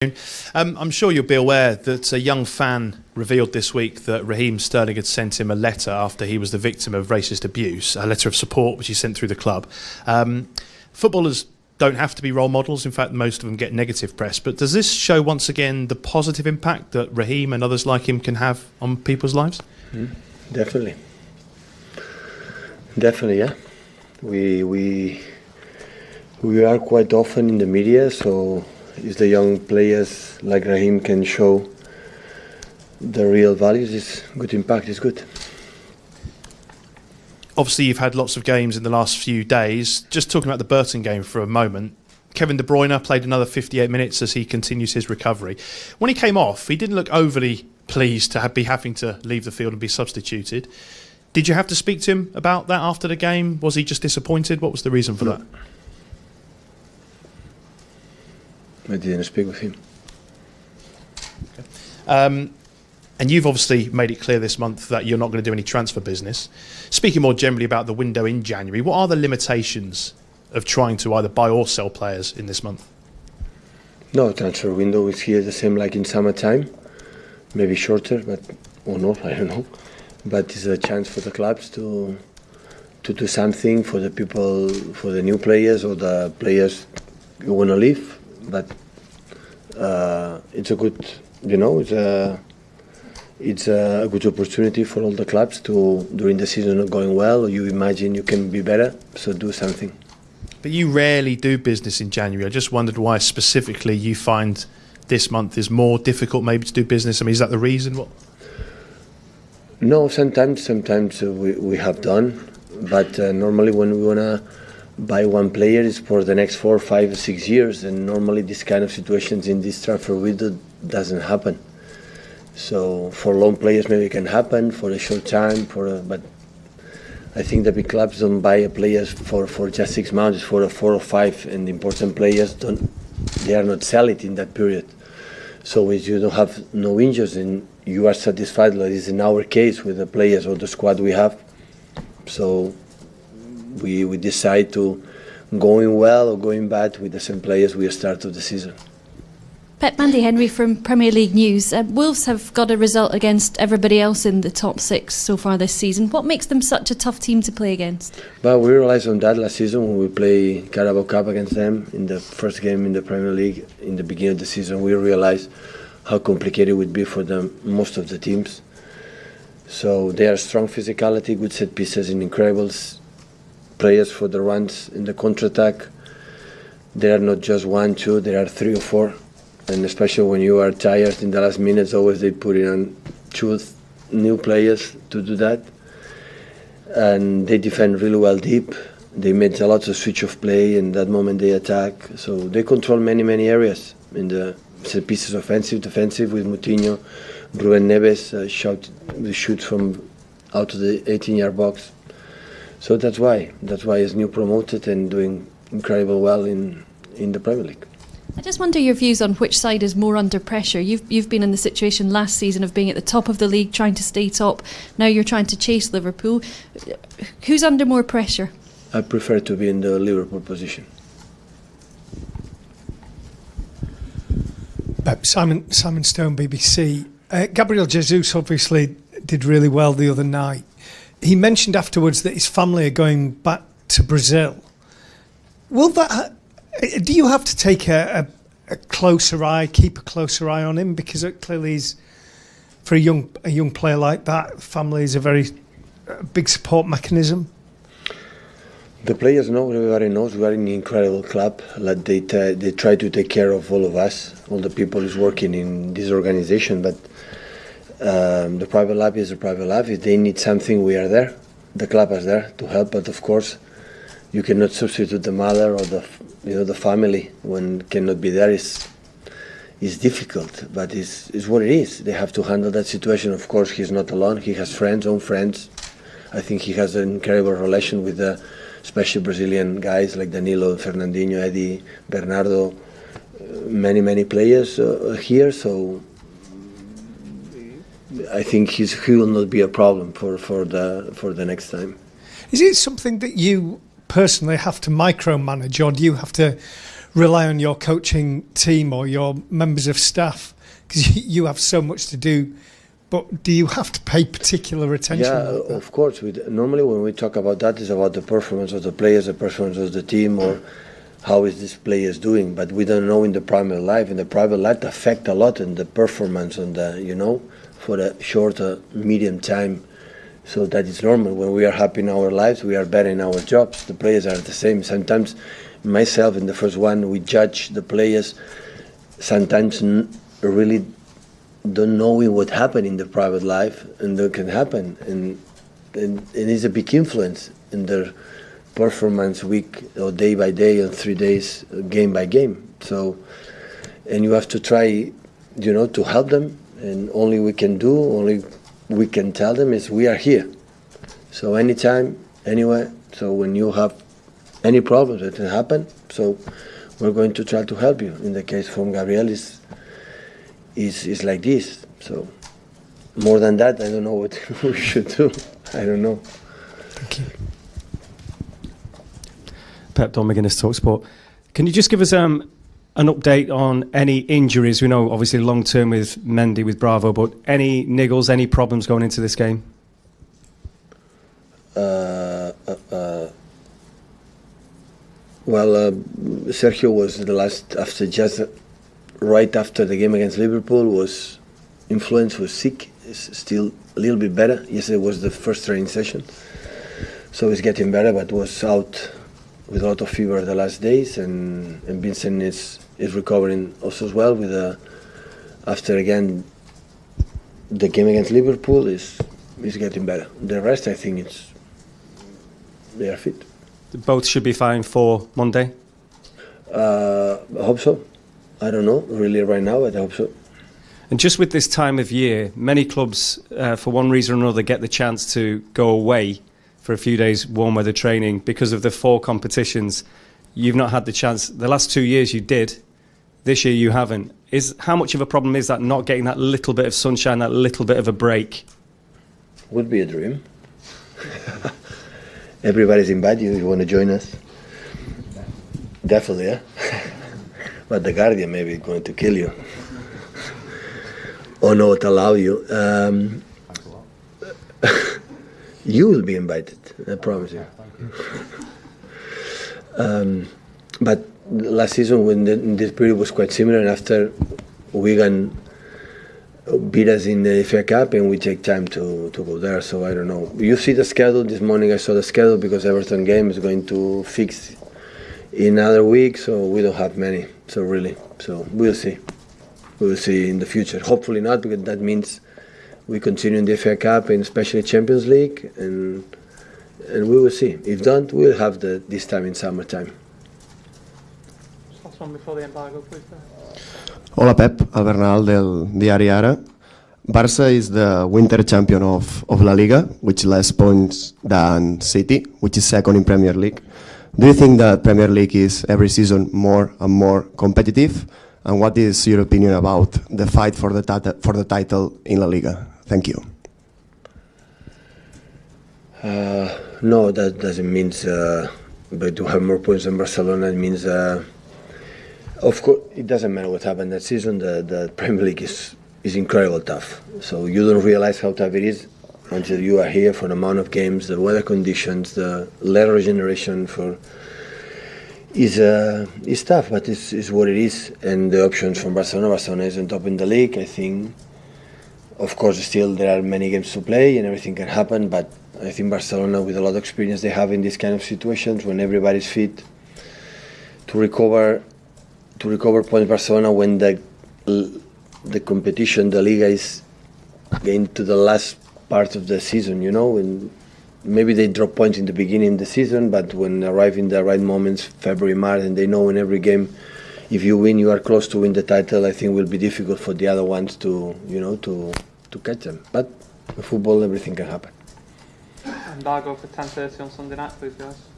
I'm sure you'll be aware that a young fan revealed this week that Raheem Sterling had sent him a letter after he was the victim of racist abuse, a letter of support which he sent through the club. Footballers don't have to be role models. In fact, most of them get negative press. But does this show once again the positive impact that Raheem and others like him can have on people's lives? Definitely, yeah. We are quite often in the media, so if the young players like Raheem can show the real values, it's good impact, it's good. Obviously, you've had lots of games in the last few days. Just talking about the Burton game for a moment, Kevin De Bruyne played another 58 minutes as he continues his recovery. When he came off, he didn't look overly pleased to be having to leave the field and be substituted. Did you have to speak to him about that after the game? Was he just disappointed? What was the reason for that? I didn't speak with him. Okay. And you've obviously made it clear this month that you're not going to do any transfer business. Speaking more generally about the window in January, what are the limitations of trying to either buy or sell players in this month? No, transfer window is here the same like in summertime, maybe shorter, but or not, I don't know. But it's a chance for the clubs to do something for the people, for the new players or the players who want to leave. But it's a good, it's a good opportunity for all the clubs to, during the season not going well, or you imagine you can be better, so do something. But you rarely do business in January. I just wondered why specifically you find this month is more difficult maybe to do business. I mean, is that the reason? What? No, sometimes we have done, but normally when we want to buy one player it's for the next 4, 5, 6 years, and normally this kind of situations in this transfer window doesn't happen. So for long players maybe it can happen for a short time, but I think the big clubs don't buy players for just 6 months, for 4 or 5, and the important players they are not sell it in that period. So if you don't have no injuries and you are satisfied, like is in our case with the players or the squad we have, so we decide to going well or going bad with the same players we start of the season. Pep, Mandy Henry from Premier League News. Wolves have got a result against everybody else in the top 6 so far this season. What makes them such a tough team to play against? Well, we realised on that last season when we played Carabao Cup against them in the first game in the Premier League in the beginning of the season. We realised how complicated it would be for them, most of the teams. So they are strong physicality, good set pieces, and incredible players for the runs in the counter-attack. They are not just 1, 2, there are 3 or 4. And especially when you are tired in the last minutes, always they put in on 2 new players to do that. And they defend really well deep. They made a lot of switch of play, and that moment they attack. So they control many areas in the set pieces, offensive, defensive, with Moutinho, Ruben Neves shoots from out of the 18-yard box. So that's why he's new promoted and doing incredible well in the Premier League. I just wonder your views on which side is more under pressure. You've been in the situation last season of being at the top of the league, trying to stay top. Now you're trying to chase Liverpool. Who's under more pressure? I prefer to be in the Liverpool position. Simon Stone, BBC. Gabriel Jesus obviously did really well the other night. He mentioned afterwards that his family are going back to Brazil. Do you have to take a closer eye, keep a closer eye on him? Because clearly he's, for a young player like that, family is a very big support mechanism. The players know, everybody knows, we are in an incredible club. Like they try to take care of all of us, all the people who's working in this organization. But the private life is a private life. If they need something, we are there. The club is there to help. But of course, you cannot substitute the mother or the family when cannot be there. Is difficult, but it's what it is. They have to handle that situation. Of course, he's not alone. He has own friends. I think he has an incredible relation with the especially Brazilian guys like Danilo, Fernandinho, Eddie, Bernardo, many players here. So I think he will not be a problem for the next time. Is it something that you personally have to micromanage, or do you have to rely on your coaching team or your members of staff because you have so much to do. But do you have to pay particular attention? Yeah, of course. Normally when we talk about that, it's about the performance of the players, the performance of the team, or how is this players doing. But we don't know in the private life. In the private life, affect a lot in the performance on the, for a short, medium time. So that is normal. When we are happy in our lives, we are better in our jobs. The players are the same. Sometimes, myself in the first one, we judge the players. Sometimes really don't knowing what happened in the private life, and that can happen, and it's a big influence in their performance week or day by day or 3 days, game by game. So, and you have to try, to help them, and only we can tell them is we are here. So anytime, anywhere. So when you have any problems that can happen, so we're going to try to help you. In the case from Gabriel is like this. So more than that, I don't know what we should do. I don't know. Thank you. Pep, Don McGuinness, TalkSport. Can you just give us an update on any injuries? We know obviously long term with Mendy, with Bravo, but any niggles, any problems going into this game? Well, Sergio was the last right after the game against Liverpool, was influenced, was sick. Is still a little bit better. Yesterday was the first training session, so he's getting better, but was out with a lot of fever the last days, and Vincent is recovering also as well with after again the game against Liverpool is getting better. The rest, I think they are fit. Both should be fine for Monday? I hope so. I don't know really right now, but I hope so. And just with this time of year, many clubs, for one reason or another, get the chance to go away for a few days warm weather training because of the 4 competitions. You've not had the chance. The last 2 years you did. This year you haven't. How much of a problem is that, not getting that little bit of sunshine, that little bit of a break? Would be a dream. Everybody's invited you if you want to join us. Definitely, yeah. But the Guardian maybe is going to kill you. Or not allow you. You will be invited, I promise you. But last season, when this period was quite similar, and after Wigan beat us in the FA Cup, and we take time to go there. So I don't know. You see the schedule this morning. I saw the schedule because Everton game is going to fix in another week, so we don't have many. So we'll see. We will see in the future. Hopefully not, because that means we continue in the FA Cup and especially Champions League, and we will see. If don't, we'll have this time in summertime. Last one before the embargo, please. Hola Pep, Albert Nadal del diari Ara. Barça is the winter champion of La Liga, with less points than City, which is second in Premier League. Do you think that Premier League is every season more and more competitive? And what is your opinion about the fight for the title in La Liga? Thank you. No, that doesn't mean but to have more points than Barcelona. It means, of course, it doesn't matter what happened that season. The Premier League is incredibly tough. So you don't realize how tough it is until you are here for the amount of games, the weather conditions, the letter regeneration is tough, but it's what it is. And the options from Barcelona is on top in the league. I think, of course, still there are many games to play and everything can happen, but I think Barcelona, with a lot of experience they have in these kind of situations, when everybody's fit, to recover points, Barcelona, when the competition, the Liga is getting to the last part of the season, and maybe they drop points in the beginning of the season, but when arrive in the right moments, February, March, and they know in every game, if you win, you are close to win the title. I think it will be difficult for the other ones to catch them. But in football, everything can happen. Embargo for 10:30 on Sunday night, please, guys.